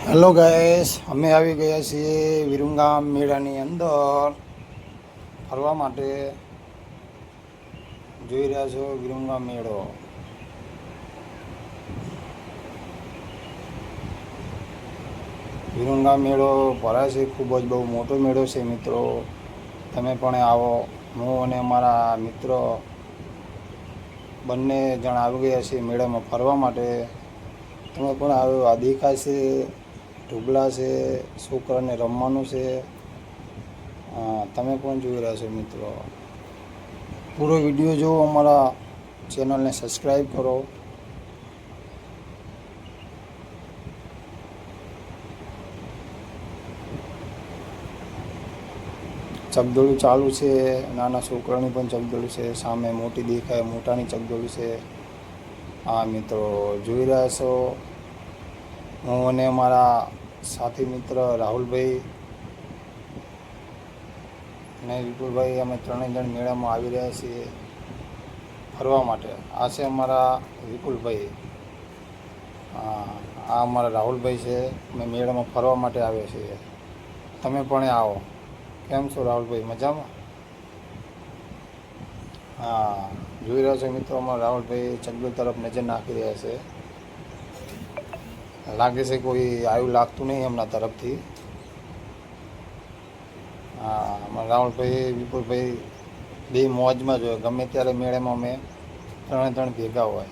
Hello guys, અમે આવી ગયા છીએ વિરમગામ મેળાની અંદર ફરવા માટે. જોઈ રહ્યા છો વિરમગામ મેળો. વિરમગામ મેળો ભરાય છે, ખૂબ જ બહુ મોટો મેળો છે મિત્રો. તમે પણ આવો. હું અને અમારા મિત્રો બંને જણ આવી ગયા છીએ મેળામાં ફરવા માટે. તમે પણ આવ્યો. આ દેખાય છે ઢુગલા છે, છોકરાને રમવાનું છે. તમે પણ જોઈ રહ્યા છો મિત્રો. પૂરો વિડીયો જુઓ, અમારા ચેનલને સબસ્ક્રાઈબ કરો. ચકદોડી ચાલુ છે, નાના છોકરાની પણ ચકદોડી છે. સામે મોટી દેખાય, મોટાની ચકદોડી છે. હા મિત્રો, જોઈ રહ્યા છો. હું અને મારા સાથી મિત્ર રાહુલભાઈ અને વિપુલભાઈ, અમે ત્રણેય જણ મેળામાં આવી રહ્યા છીએ ફરવા માટે. આ છે અમારા વિપુલભાઈ, આ અમારા રાહુલભાઈ છે. અમે મેળામાં ફરવા માટે આવ્યા છીએ. તમે પણ આવો. કેમ છો રાહુલભાઈ? મજામાં? હા, જોઈ રહ્યા છો મિત્રો, અમારા રાહુલભાઈ ચકડોળ તરફ નજર નાખી રહ્યા છે. લાગે છે કોઈ આવ્યું લાગતું નહીં એમના તરફથી. હા, અમારા રાહુલભાઈ વિપુલભાઈ બે મોજમાં જ હોય. ગમે ત્યારે મેળામાં અમે ત્રણ ભેગા હોય.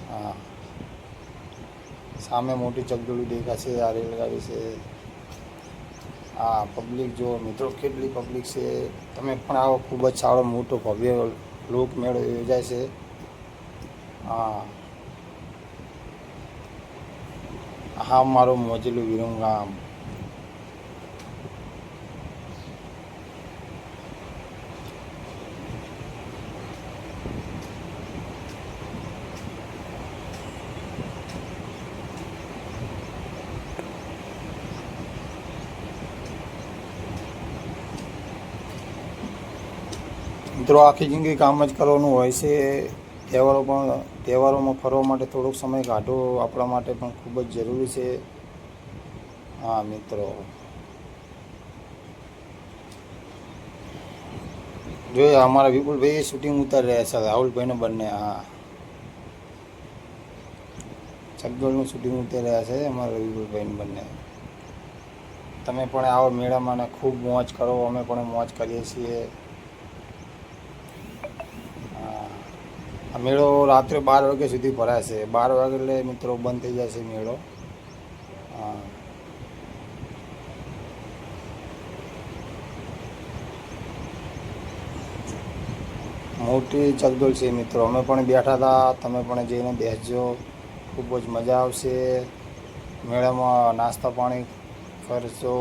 હા, સામે મોટી ચકડોળી દેખાશે. આ રેલગાડી છે. હા, પબ્લિક જો મિત્રો, કેટલી પબ્લિક છે. તમે પણ આવો. ખૂબ જ સારો મોટો ભવ્ય લોક મેળો યોજાય છે. હા, હા, મારું મોજેલું વિરમગામ. મિત્રો, આખી જિંદગી કામ જ કરવાનું હોય છે. તહેવારોમાં ફરવા માટે થોડોક સમય કાઢવો આપણા માટે પણ ખૂબ જ જરૂરી છે. હા મિત્રો, જોઈએ અમારા વિપુલભાઈ શૂટિંગ ઉતારી રહ્યા છે, રાહુલભાઈને બંને. હા, ચકડોળનું શૂટિંગ ઉતારી રહ્યા છે અમારા વિપુલભાઈને બંને. તમે પણ આવો મેળામાં ને ખૂબ મોજ કરો. અમે પણ મોજ કરીએ છીએ. આ મેળો રાત્રે 12 વાગ્યા સુધી ભરાય છે. 12 વાગે એટલે મિત્રો બંધ થઈ જાય છે મેળો. હા, મોટી ચકડોળ છે મિત્રો. અમે પણ બેઠા હતા. તમે પણ જઈને બેસજો, ખૂબ જ મજા આવશે. મેળામાં નાસ્તા પાણી કરશો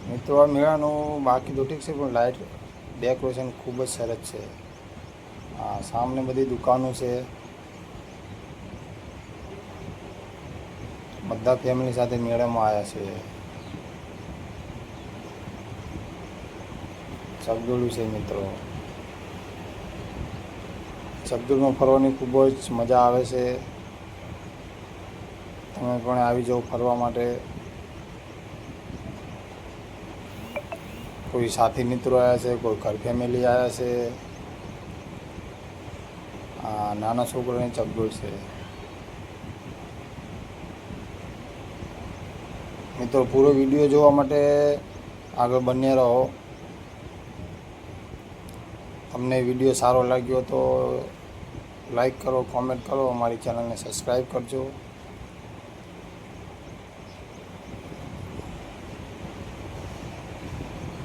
મિત્રો. આ મેળાનું બાકી તો ઠીક છે, પણ લાઇટ ડેકોરેશન ખૂબ જ સરસ છે. હા, સામને બધી દુકાનો છે. બધા ફેમિલી સાથે મેળામાં આવ્યા છે. ચકડોળ છે મિત્રો. ચકડોળમાં ફરવાની ખૂબ જ મજા આવે છે. તમે પણ આવી જાઓ ફરવા માટે. કોઈ સાથી મિત્રો આવ્યા છે, કોઈ ઘર ફેમિલી આવ્યા છે. નાના છોકરાની ચકડોળ છે મિત્રો. પૂરો વિડીયો જોવા માટે આગળ બન્યા રહો. તમને વિડીયો સારો લાગ્યો તો લાઈક કરો, કોમેન્ટ કરો, અમારી ચેનલને સબસ્ક્રાઈબ કરજો.